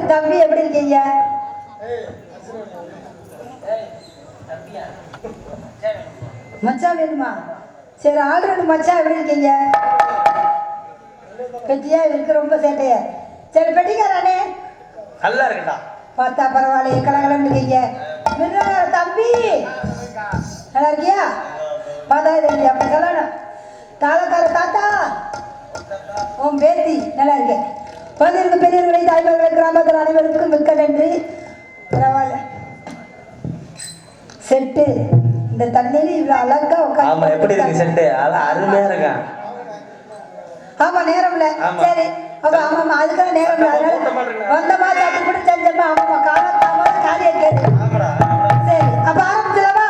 தம்பி எப்படி இருக்கீங்க? மச்சான் வேணுமா? சரி ஆல்ரெடி மச்சான் எப்படி இருக்கீங்க? கட்டியா இருக்கு ரொம்ப சேட்டைய. சரி பெட்டிக்காரானே நல்லா இருக்கா பார்த்தா பரவாயில்ல கலகலன்னு இருக்கீங்க. தம்பி நல்லா இருக்கியா? பார்த்தா இது அப்படி சொல்லணும். தாளக்கார தாத்தா உன் பேத்தி நல்லா இருக்கேன். பதினெட்டு பெரியவர்களை தாய்மார்களை கிராமத்தில் அனைவருக்கும் மிக்க நன்றி. பரவாயில்ல செட்டு இந்த தண்ணியில் இவ்வளோ அழகா உட்காந்து எப்படி இருக்கு செட்டு? அதான் அருமையா இருக்கான். ஆமா நேரம் இல்ல. சரி அப்ப ஆமாமா அதுக்காக நேரம் இல்ல. அதனால வந்தமா சாப்பிட்டு கூட செஞ்சமா ஆமாமா காலத்தாம காலியா கேட்டு. சரி அப்ப ஆரம்பிச்சலாமா?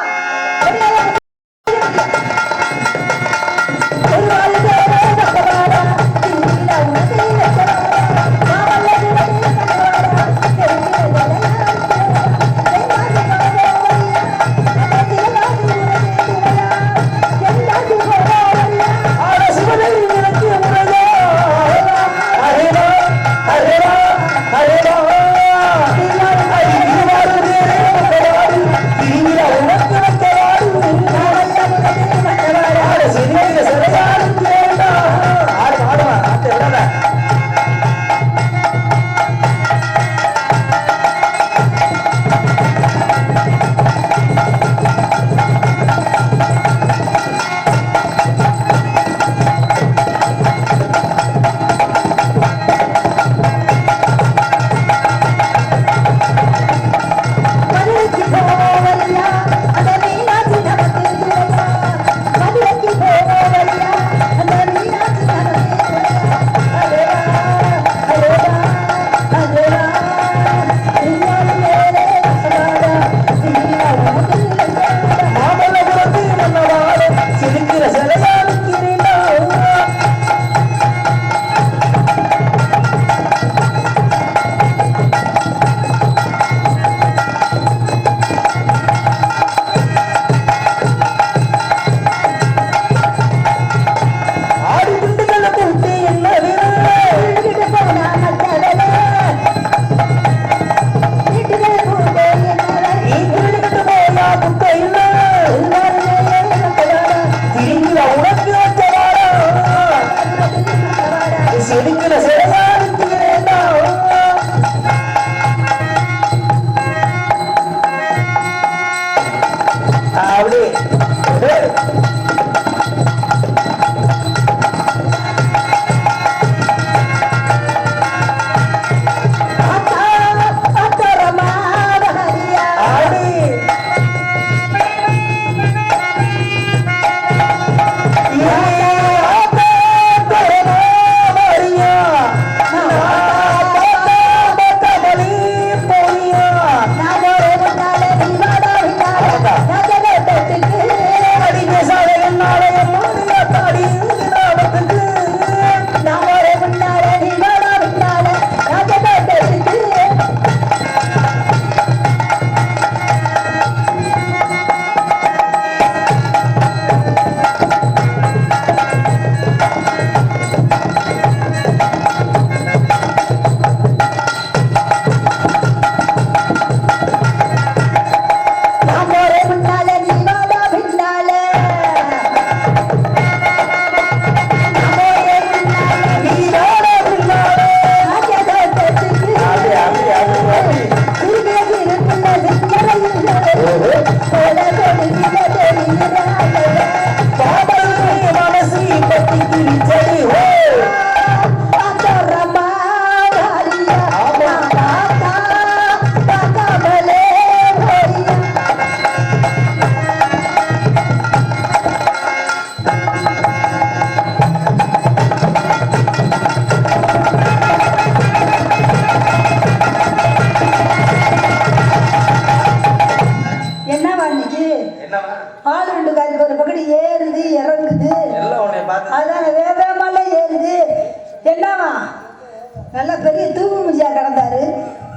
நல்லா பெரிய தூக்கு முஞ்சியா கிடந்தாரு.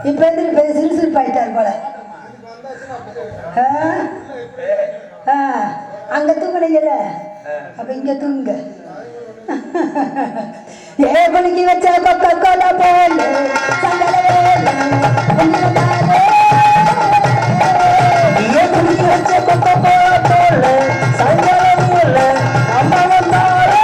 இப்ப எதிர்த்து பெரிய சிறுசிறுப்பாயிட்டார் போல. அங்க தூங்குனீங்கல்ல, அப்ப இங்க தூங்குங்க. ஏவனுக்கு வச்ச கொக்க கோல போல ஏவனுக்கு வச்ச கொக்க கோல போல சங்கலம் இல்ல அம்மா வந்தாரே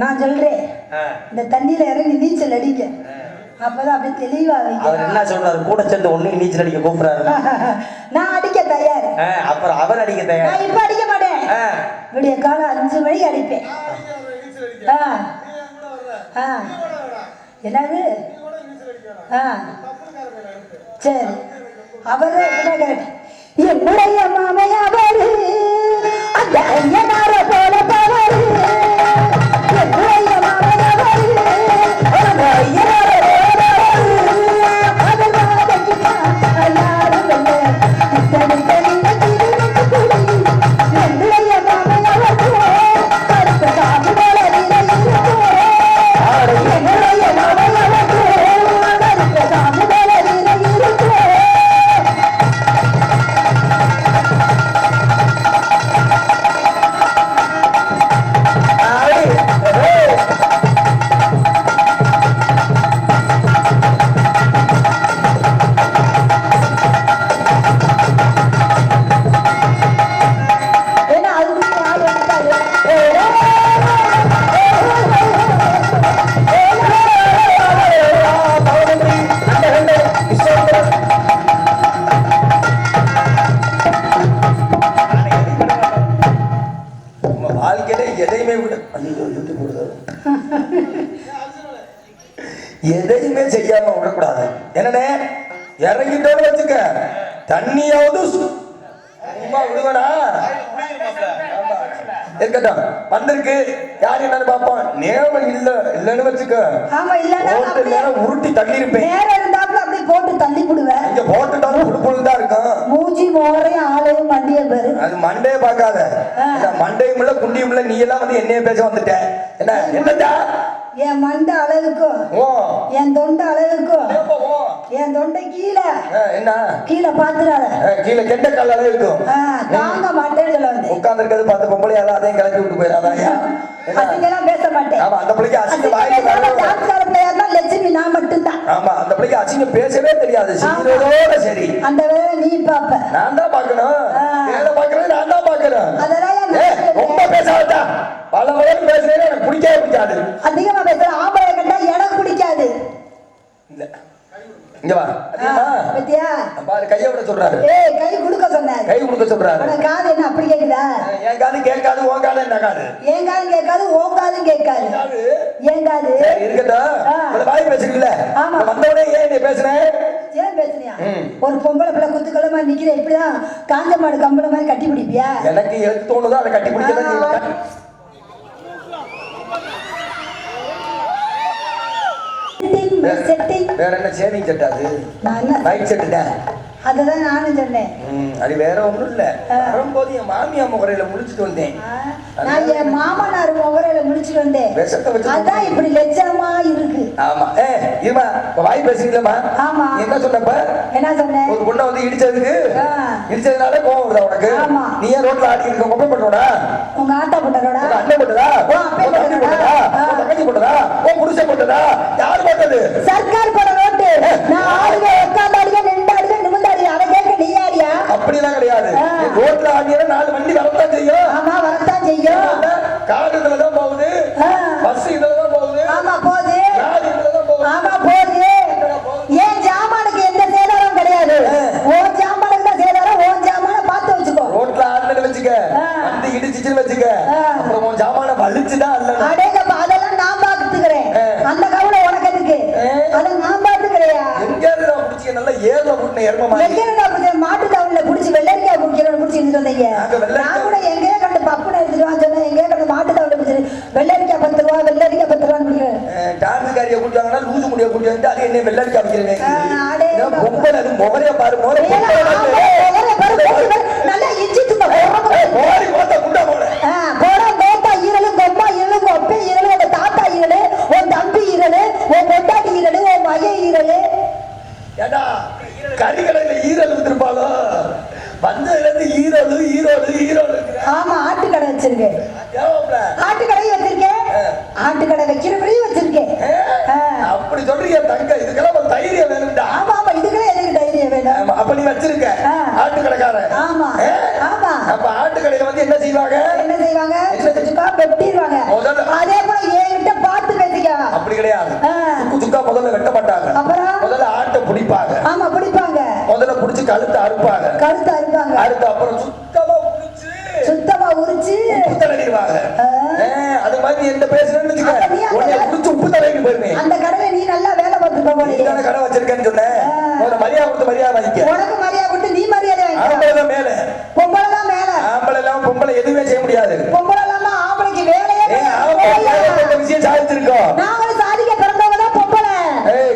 நான் சொல்றேன் இந்த தண்ணியில இறங்கி நீச்சல் அடிக்க அப்பதான் அப்படியே தெளிவா அவர் என்ன சொல்றாரு கூட சேர்ந்து ஒண்ணு நீச்சல் அடிக்க கூப்பிடுறாரு நான் அடிக்க தயார் அப்புறம் அவர் அடிக்க தயார் நான் இப்ப அடிக்க மாட்டேன் விடிய காலம் 5 மணிக்கு அடிப்பேன் என்னது சரி அவரே என்னுடைய மாமையாவரு அந்த ஐயனார போல பவரு என்னுடைய மாமையாவரு அந்த ஐயனார போல அதன் மாதக்கிட்டா எல்லாரும் இத்தனை கலிங்க திருவிட்டு குடி என்னுடைய மாமையாவரு கருத்த காப்பு போல இருக்கும் என்னுடைய மாமையாவரு கருத்த காப்பு போல இருக்கும் எதையுமே செய்யாம விடக்கூடாது. என்னன்னே இறங்கிட்டோன்னு வச்சுக்க, தண்ணியாவது சும்மா விடுவனா இருக்கட்டும். வந்திருக்கு யாரு என்னன்னு பாப்போம். நேரம் இல்லன்னு வச்சுக்க, உருட்டி தள்ளி இருப்பேன். அப்படியே போட்டு தள்ளி விடுவேன். இங்க போட்டுட்டாலும் புழுப்புழுதான் இருக்கும். மூஞ்சி மோரையும் ஆளையும் மண்டிய பேரு. அது மண்டையை பார்க்காத, மண்டையும் இல்ல குண்டியும் இல்ல. நீ எல்லாம் வந்து என்னைய பேச வந்துட்ட. என்னடா என் மண்டை அளவுக்கும் என் தொண்டை அளவுக்கும் என் தொண்டை கீழே என்ன கீழே பாத்துறாத, கீழே கெண்ட கால அளவு இருக்கும். தாங்க மாட்டேன்னு சொல்ல வந்து உட்கார்ந்து இருக்கிறது பார்த்து பொம்பளை எல்லாம் அதையும் கிளப்பி விட்டு போயிடாதாயா. அசிங்கெல்லாம் பேச மாட்டேன். ஆமா, அந்த பிள்ளைக்கு அசிங்க லட்சுமி நான் மட்டும்தான். ஆமா, அந்த பிள்ளைக்கு அசிங்கம் பேசவே தெரியாது. சீரோட சரி அந்த வேலை நீ பாப்ப, நான் தான் பாக்கணும். வேலை பாக்குறது நான் தான் பாக்குறேன். அதெல்லாம் ரொம்ப பேசாதா, பல வகையில் பேசுறேன். எனக்கு பிடிக்கவே பிடிக்காது. அதிகமா பேசுற ஆம்பளை கண்டா எனக்கு பிடிக்காது. இல்ல இங்க வா. பத்தியா பாரு, கையை விட சொல்றாரு. ஏய், கை கொடுக்க சொன்னாரு. கை கொடுக்க சொல்றாரு. உனக்கு காது என்ன அப்படி கேக்குதா? என் காது கேட்காது, உன் காது என்ன காது? என் காது கேட்காது, உன் காதும் கேட்காது. என் காது இருக்கட்டும். வாய் பேசுறீங்கள, வந்தவனே ஏன் நீ பேசுறேன்? ஏன் பேசுறியா? ஒரு பொம்பளை பிள்ளை குத்துக்கலமா நிக்கிற இப்படிதான் காஞ்ச மாடு கம்பள மாதிரி கட்டி பிடிப்பியா? எனக்கு எது தோணுதோ அதை கட்டி பிடிக்கிறதா. வேற என்ன சேவிங் செட்? அது நைட் செட்டு தான். அதுதான் நானும் சொன்னேன். அது வேற ஒண்ணும் இல்ல. வரும்போது என் மாமியா முகரையில முடிச்சுட்டு வந்தேன். நான் என் மாமனார் முகரையில முடிச்சுட்டு வந்தேன். அதான் இப்படி லட்சணமா இருக்கு. ஆமா. இருமா, வாய் பேசுறீங்களா? ஆமா. என்ன சொன்னப்ப? என்ன சொன்னேன்? ஒரு பொண்ணை வந்து இடிச்சதுனால கோவம் வருதா உனக்கு? நீ ஏன் ரோட்ல ஆடி இருக்க? மொபைல் பண்ணோடா? உங்க ஆட்டா போட்டதோட அண்ணன் போட்டதா? தங்கச்சி போட்டதா? புருஷன் போட்டதா? யாரு போட்டது? சர்க்கார் போட ரோட்டு. நான் ஆடுவே, உட்காந்தாடுவே, நின்றாடுவே, நிமிந்தாடுவே. அதை கேட்க நீ ஆடியா? அப்படிலாம் கிடையாது. ரோட்ல ஆடியா 4 வண்டி வரத்தான் செய்யும். ஆமா, வரத்தான் செய்யும். கார் இதுலதான் போகுது, பஸ் இதுலதான் போகுது. ஆமா, போகுது. ஆமா, போகுது. ஏன் ஜாமானுக்கு எந்த சேதாரம் கிடையாது. ஓ ஜாமானுக்கு தான் சேதாரம். ஓ ஜாமான பார்த்து வச்சுக்கோ. ரோட்ல ஆடுனது வச்சுக்க, பிடிக்கணும் எரும மாதிரி. எங்கடா புடிச்ச மாட்டு தவளையில புடிச்சு வெள்ளரிக்காய் புடிக்கிறோம் புடிச்சு எடுத்துட்டு வந்தீங்க. நான் கூட எங்கேயே கண்டு பப்புன்னு எடுத்துட்டு வான்னு சொன்னேன். எங்கேயே கண்டு மாட்டு தவளையில புடிச்சு வெள்ளரிக்காய் 10 ரூபா வெள்ளரிக்காய் 10 ரூபான்னு குடிக்கிறேன். டான்ஸ்காரியை கூட்டாங்கன்னா லூசு முடிய கூட்டி வந்து அது என்ன வெள்ளரிக்காய் விற்கிறேன். அடே பொங்கல் அது முகரைய பாரு முகரை நல்லா இஞ்சி தும்ப மோடி போட்ட குண்டா போல. போடா மோட்டா ஈரலும் கொம்மா ஈரலும் கொப்பை ஈரலும் உங்க தாத்தா ஈரலு உன் தம்பி ஈரலு உன் பொண்டாட்டி ஈரலு உன் மைய ஈரலு. ஏடா கறிக்கடையில ஈரல் வித்துருப்பாளோ வந்ததுல இருந்து ஈரோடு ஈரோடு ஈரோடு. ஆமா ஆட்டுக்கடை வச்சிருக்கேன். ஆட்டுக்கடையும் வச்சிருக்கேன். ஆட்டுக்கடை வைக்கிறவரையும் வச்சிருக்கேன். அப்படி சொல்றீங்க தங்க. இதுக்கெல்லாம் ஒரு தைரியம் வேணும்டா. ஆமா ஆமா இதுக்கெல்லாம் எதுக்கு தைரியம் வேணும்? அப்ப நீ வச்சிருக்க ஆட்டுக்கடைக்காரன். ஆமா ஆமா. அப்ப ஆட்டுக்கடையில வந்து என்ன செய்வாங்க? என்ன செய்வாங்க? சுக்கா வெட்டிடுவாங்க. அதே போல என்கிட்ட பார்த்து பேசிக்க. அப்படி கிடையாது. சுக்கா முதல்ல வெட்ட மாட்டாங்க. அப்புறம் முதல்ல ஆட்டை பிடிப்பாங்க. ஆமா பிடிப்பாங்க. முதல்ல பிடிச்சு கழுத்தை அறுப்பாங்க. கழுத்தை அறுப்பாங்க. அடுத்து அப்புறம் சுத்தமா உரிச்சு உப்பு தடவிடுவாங்க. அது மாதிரி என்ன பேசுறேன்னு வச்சுக்க உன்னை குடிச்சு உப்பு தடவிட்டு போயிருவேன். அந்த கடையில நீ நல்லா வேலை பார்த்துட்டு போனே. நீ தான கடை வச்சிருக்கேன்னு சொன்னேன். உன மரியாதை கொடுத்து மரியாதை வாங்கிக்க. உனக்கு மரியாதை கொடுத்து நீ மரியாதை வாங்கிக்க. ஆம்பளை தான் மேல. பொம்பளை தான் மேல. ஆம்பளை எல்லாம் பொம்பளை எதுவுமே செய்ய முடியாது. பொம்பளை எல்லாம் ஆம்பளைக்கு வேலையே கிடையாது. விஷயம் சாதிச்சிருக்கோம். நாங்களும் சாதிக்க பிறந்தவங்க தான் பொம்பளை.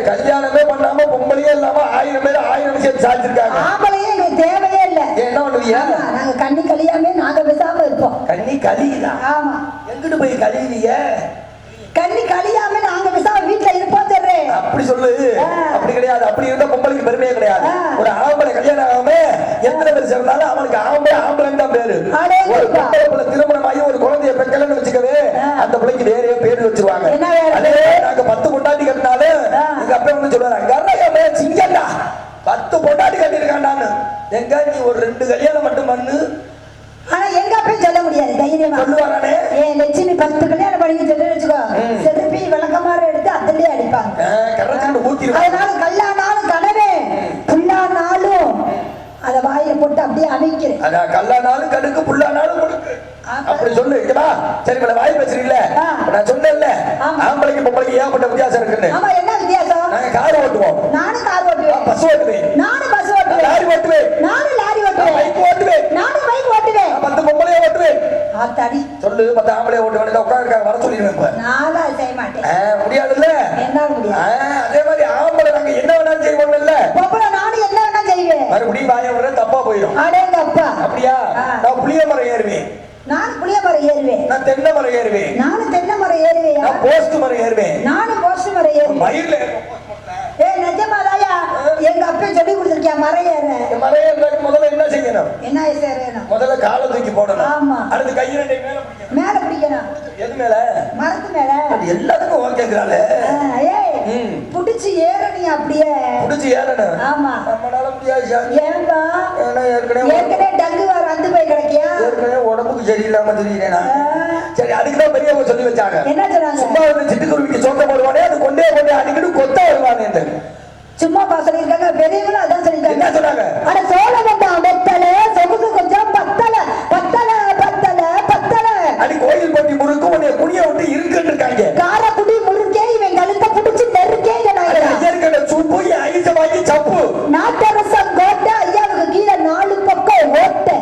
கல்யாணமே பண்ணாம பொம்பளையே இல்லாம 1000 பேர் 1000 விஷயம் சாதிச்சிருக்காங்க. ஆம்பளையே எங்களுக்கு தேவையே இல்ல. என்ன பண்ணுவீங்க? நாங்க கண்ணி கலியாமே நாங்க பேசாம இருப்போம். கண்ணி கலியுதா? ஆமா. எங்கிட்டு போய் கலியுவீங்க? கண்ணி கலியாம நாங்க பேசாம வீட்டுல இருப்போம் சொல்றேன். அப்படி சொல்லு. அப்படி கிடையாது. அப்படி இருந்தா பொம்பளைக்கு பெருமையே கிடையாது. ஒரு ஆம்பளை கல்யாணம் ஆகாம எத்தனை பேர் சேர்ந்தாலும் அவனுக்கு ஆம்பளைன்னு தான் பேரு. ஒரு பொம்பளை திருமணமாகி ஒரு குழந்தைய பெக்கலன்னு வச்சுக்கவே அந்த பிள்ளைக்கு வேறையே பேரு வச்சிருவாங்க. அதே நாங்க 10 பொண்டாட்டி கட்டினாலும் எங்க அப்பா வந்து சொல்லுவாங்க சிங்கண்டா 10 பொண்டாட்டி கட்டிருக்காண்டான்னு. எங்க நீ ஒரு 2 கல்யாணம் மட்டும் பண்ணு. ஆனா எங்க அப்பயும் சொல்ல முடியாது தைரியமா சொல்லுவானே. ஏன் லட்சுமி 10 கல்யாணம் பண்ணி சொல்லி வச்சுக்கோ செதுப்பி விளக்கமாற எடுத்து அதிலே அடிப்பாங்க. அதனால கல்லானாலும் கனவே புல்லானாலும் அத வாயில போட்டு அப்படியே அமைக்கிறேன். அதான் கல்லானாலும் கடுக்கு புல்லானாலும் கொடுக்கு. அப்படி சொல்லு. சரி வாய் பேசுறீங்களே நான் சொன்னேன்ல ஆம்பளைக்கு பொம்பளைக்கு ஏகப்பட்ட வித்தியாசம் இருக்குன்னு. ஆமா என்ன வித்தியாசம்? நாங்க கார் ஓட்டுவோம். நானும் கார் ஓட்டுவேன். பஸ் ஓட்டுவேன். நானும் பஸ் ஓட்டுவேன். லாரி ஓட்டுவேன். நானும் லாரி ஓட்டுவேன். பைக் ஓட்டுவேன். நானும் பைக் ஓட்டுவேன். 10 பொம்பளைய ஓட்டுவேன். ஆத்தாடி சொல்லு 10 ஆம்பளைய ஓட்டுவேன். உட்கார்ந்திருக்காங்க வர சொல்லிடுவேன். இப்ப நாளா செய்ய மாட்டேன். முடியாதுல்ல? என்னால முடியாது. அதே மாதிரி ஆம்பளை நாங்க என்ன வேணாலும் செய்வோம் இல்ல? பொம்பளை நானும் என்ன வேணா செய்வேன். மறுபடியும் வாய விட தப்பா போயிடும். அடேங்க அப்பா. அப்படியா? நான் புளிய மரம் ஏறுவேன். நான் புளிய மரம் ஏறுவேன். நான் தென்னை மரம் ஏறுவேன். நானும் தென்னை மரம் ஏறுவேன். நான் போஸ்ட் மரம் ஏறுவேன். நானும் போஸ்ட் மரம் ஏறுவேன். மயில்ல ஏய் நிஜமாதாயா எங்க அப்பா சொல்லி கொடுத்திருக்கியா மரம் ஏற. மரம் ஏறதுக்கு முதல்ல என்ன செய்யணும்? என்ன செய்யணும்? முதல்ல காலை தூக்கி போடணும். ஆமா. அடுத்து கை ரெண்டை மேல பிடிக்கணும். மேல பிடிக்கணும். எது மேல? மரத்து மேல. எல்லாத்துக்கும் ஓகேங்கறாளே. ஏய் புடிச்சு ஏறணி அப்படியே. புடிச்சு ஏறணும். ஆமா. நம்மளால முடியாது சாமி. ஏன்பா? ஏற்கனவே டங்கு வர வந்து போய் கிடக்கியா? ஏற்கனவே உடம்புக்கு சரியில்லாம தெரியுறேனா? சரி அதுக்கு தான் பெரியவங்க சொல்லி வச்சாங்க. என்ன சொன்னாங்க? சும்மா வந்து சிட்டுக்குருவிக்கு சொந்த போடுவானே அது கொண்டே அடிக்கடி கொத்த வருவானே. சும்மா சொல்லிருக்காங்க பெரியவங்களும் அதான் சொல்லிருக்காங்க. என்ன சொன்னாங்க? அட சோழ வந்தா வெத்தல சொகுசு கொஞ்சம் பத்தல பத்தல பத்தல பத்தல அடி கோயில் போட்டி முறுக்கு உன்னை குனிய விட்டு இருக்குன்னு இருக்காங்க. காரக்குடி முறுக்கே இவன் கழுத்தை புடிச்சு நெருக்கே ஐயர்கட சூப்பு ஐச வாங்கி சப்பு நாட்டரசம் கோட்டை ஐயாவுக்கு கீழே 4 பக்கம் ஓட்டை.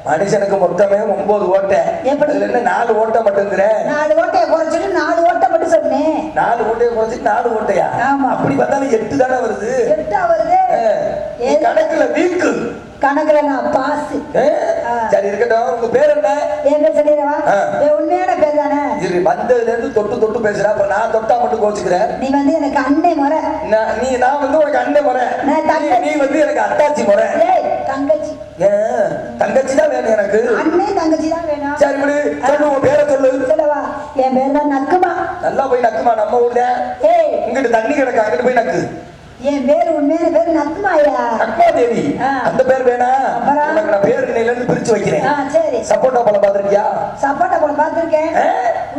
மனுஷனுக்கு மொத்தமே 9 ஓட்டை. இதுல என்ன 4 ஓட்டை மட்டும்ங்கற? 4 ஓட்டையை குறைச்சிட்டு 4 ஓட்டை மட்டும் சொன்னேன். 4 ஓட்டையை குறைச்சிட்டு 4 ஓட்டையா? ஆமா. அப்படி பார்த்தாலும் 8 தானே வருது. 8 வருது. கணக்குல வீக்கு. கணக்குல நான் பாஸ். சரி இருக்கட்டும். உங்க பேர் என்ன? என் பேர் சொல்லிடவா? உண்மையான பேர் தானே? சரி வந்ததுல இருந்து தொட்டு பேசுற. அப்ப நான் தொட்டா மட்டும் கோச்சுக்கிறேன். நீ வந்து எனக்கு அண்ணே முறை. நான் வந்து உனக்கு அண்ணே முறை. நீ வந்து எனக்கு அத்தாச்சி முறை. ஏய் தங்கச்சி. தங்கச்சி தான் வேணும் எனக்கு. அண்ணே தங்கச்சி தான் வேணும். சரி விடு. சொல்லு உன் பேரை சொல்லு. சொல்லவா? என் பேர் தான் நக்குமா. நல்லா போய் நக்குமா. நம்ம ஊர்ல ஏய் இங்கிட்டு தண்ணி கிடக்கு அங்கிட்டு போய் நக்கு. என் பேர் உண்மையான பேர் நக்குமாயா. நக்குமா தேவி. அந்த பேர் வேணா உனக்கு நான் பேர் நிலையில பிரிச்சு வைக்கிறேன். சரி. சப்போட்டா பழம் பாத்திருக்கியா? சப்போட்டா பழம் பாத்திருக்கேன்.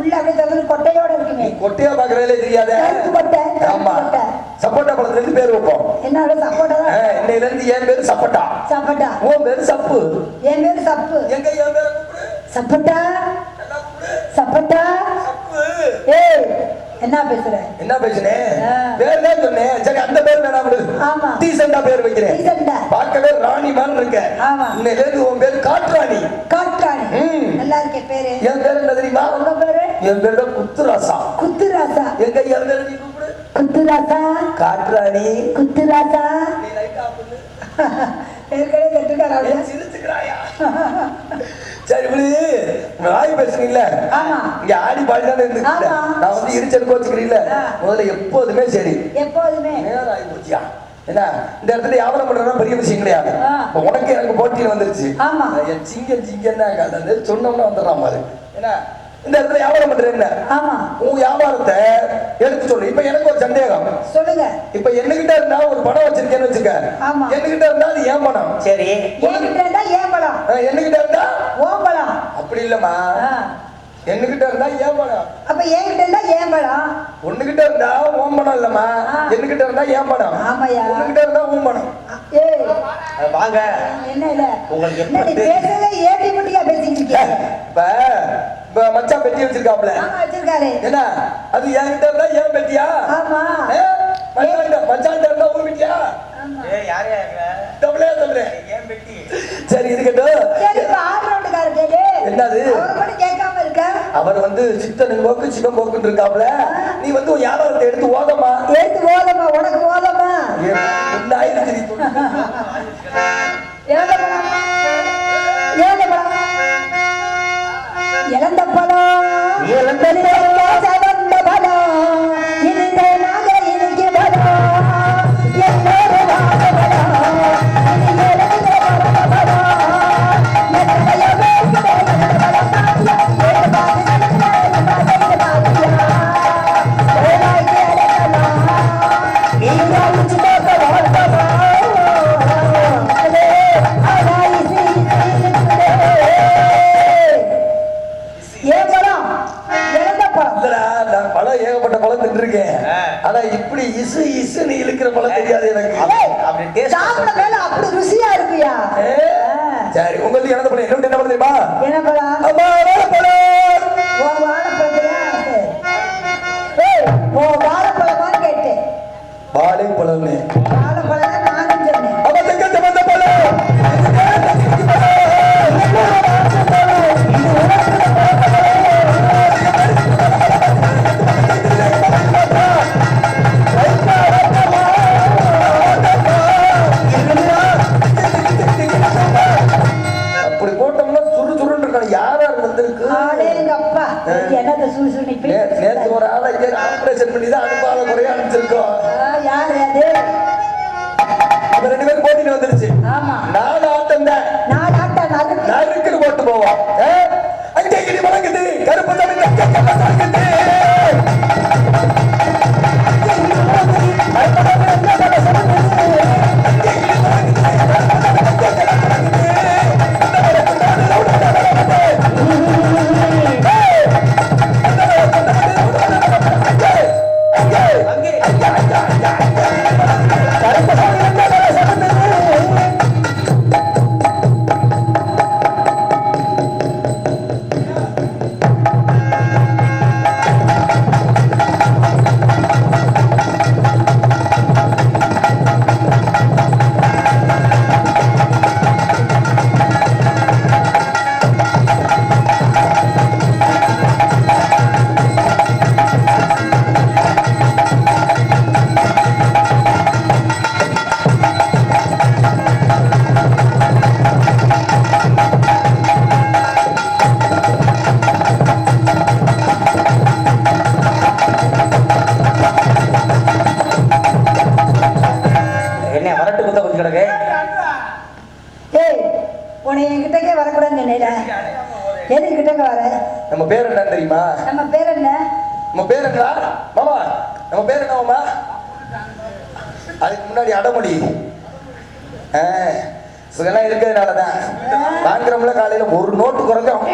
உள்ள அப்படியே தகுந்த கொட்டையோட இருக்குமே. கொட்டையா பாக்குறதே தெரியாத? கொட்டை. ஆமா. சப்போட்டா பழத்துல இருந்து பேர் வைப்போம். என்னோட சப்போட்டா தான். இன்னையில இருந்து என் பேரு சப்போட்டா. சப்போட்டா. உன் பேரு சப்பு. என் பேரு சப்பு. எங்க என் பேரை கூப்பிடு. சப்போட்டா. நல்லா கூப்பிடு. சப்போட்டா. சப்பு. ஏய் என்ன பேசுற? என்ன பேசுனேன்? ஆ. பேர் தான் சொன்னேன். சரி அந்த பேர் வேணாம் விடு. ஆமா. டீசெண்டா பேர் வைக்கிறேன். டீசெண்டா. பார்க்கவே ராணி மாதிரி இருக்க. ஆமா. இன்னையிலேருந்து உன் பேர் காட்டுராணி. காட்டுராணி. நல்லா இருக்கே பேரு. என் பேர் என்ன தெரியுமா? உங்க பேரு? என் பேர் தான் குத்துராசா. குத்துராசா. எங்க என் பேர் நீ கூப்பிடு. குத்துராசா. காட்டுராணி. குத்துராசா. நீ லைட்டா பண்ணு. ஏற்கனவே கட்டுக்காரா? சிரிச்சுக்கிறாயா? சரி விடு. நாய் பேசுறீங்கள? ஆமா. இங்க ஆடி பாடி தானே இருந்துக்கிட்ட. ஆமா. நான் வந்து இடிச்சல் கோச்சுக்கிறீங்கள? முதல்ல எப்போதுமே சரி. எப்போதுமே. நேரம் ஆகி போச்சியா? என்ன இந்த இடத்துல வியாபாரம் பண்றதுனா பெரிய விஷயம் கிடையாது. இப்ப உனக்கு எனக்கு போட்டியில் வந்துருச்சு. ஆமா. என் சிங்கம் தான் காது சொன்னோம்னா வந்துடுறான் பாரு. என்ன இந்த இடத்துல வியாபாரம் பண்ற என்ன? ஆமா. உன் வியாபாரத்தை எடுத்து சொல்லு. இப்ப எனக்கு ஒரு சந்தேகம். சொல்லுங்க. இப்ப என்கிட்ட இருந்தா ஒரு பணம் வச்சிருக்கேன்னு வச்சுக்க. ஆமா. என்கிட்ட இருந்தா அது ஏன் பணம்? சரி. என்கிட்ட இருந்தா ஏன் பழம்? என்கிட்ட இருந்தா ஓம் பழம். அப்படி இல்லம்மா. என்கிட்ட இருந்தா ஏன் பணம்? அப்ப என்கிட்ட இருந்தா ஏன் பழம்? ஒண்ணுகிட்ட இருந்தா ஓம் பணம் இல்லம்மா. என்கிட்ட இருந்தா ஏன் பணம்? ஆமாயா. ஒண்ணுகிட்ட இருந்தா ஓம் பணம். ஏய் வாங்க. என்ன இல்ல உங்களுக்கு என்ன நீ பேசுறதே ஏடி முட்டியா பேசிக்கிட்டு இருக்கீங்க. இப்ப மச்சான் பெட்டி வச்சிருக்காப்ல. ஆமா வச்சிருக்காரு. என்ன அது என்கிட்ட இருந்தா ஏன் பெட்டியா? ஆமா. மச்சான் இருந்தா ஊர் பெட்டியா? ஏய் யார் யாருங்க? டபுளே ஏன் பெட்டி? சரி இருக்கட்டும். சரி இப்ப ஆல்ரவுண்டுக்கார கேளு. என்னது? அவர் மட்டும் கேட்காம இருக்க. அவர் வந்து சித்தன் போக்கு சிவன் போக்குன்னு இருக்காப்ல. நீ வந்து உன் வியாபாரத்தை எடுத்து ஓதமா. எடுத்து ஓதமா. உனக்கு ஓதமா. என்ன ஆயிடுச்சு நீ சொல்லு. இழந்த பழம். இழந்த பழம். இழந்த பழம். இழந்த சவந்த பழம். இனித நாக இனிக்கு பழம். என்னோட வாச பழம். இனி இழந்த பழம் பழம். எத்தனையோ பேருக்கு இழந்த பழம் பாத்தியா. ஏழு பாத்தியா. ஏழு பாத்தியா. ஏழாய்க்கு அழைக்கலாம். நீ அழிச்சு பார்க்க வாழ்த்தமா. ஏன் பழம்? இழந்த பழம். இல்லடா, நான் பழம் ஏகப்பட்ட பழம் தின்றுருக்கேன். ஆனா இப்படி இசு இசுன்னு இழுக்கிற பழம் தெரியாது எனக்கு. அப்படி டேஸ்ட் சாப்பிட மேல அப்படி ருசியா இருக்குயா. சரி உங்களுக்கு இழந்த பழம் என்ன என்ன பழம் தெரியுமா? என்ன பழம்? அம்மா வாழைப்பழம். ஓ வாழைப்பழத்தையா? ஏய் ஓ வாழைப்பழமான்னு கேட்டேன். வாழைப்பழம்னு வாழைப்பழம் தான் நானும் சொன்னேன். அவ தங்கத்தை வந்த பழம். அப்படி போட்டோம்னா சுறு சுருன்னு இருக்கான். யாரா வந்திருக்கு? ஆளேங்க அப்பா. என்னத்த சுசுனி நேற்று ஒரு ஆளை இங்கே ஆபரேஷன் பண்ணி தான் அனுப்பாத குறையா அனுப்பிச்சிருக்கோம். யாரு அது? இப்ப 2 பேரும் போட்டிட்டு வந்துருச்சு. ஆமா. நான் ஆட்டம் தான். நான் ஆட்டா நறுக்குன்னு போட்டு போவோம். அங்கே கிளி வழங்குது கருப்பு தமிழ் எதுக்கு கிட்டக்க வர? நம்ம பேர் என்ன தெரியுமா? நம்ம பேர் என்ன? நம்ம பேர் என்னடா மாமா? நம்ம பேர் என்ன மாமா? அதுக்கு முன்னாடி அடமொழி இதெல்லாம் இருக்கிறதுனாலதான் வாங்குறோம்ல. காலையில ஒரு நோட்டு குறைஞ்சோம்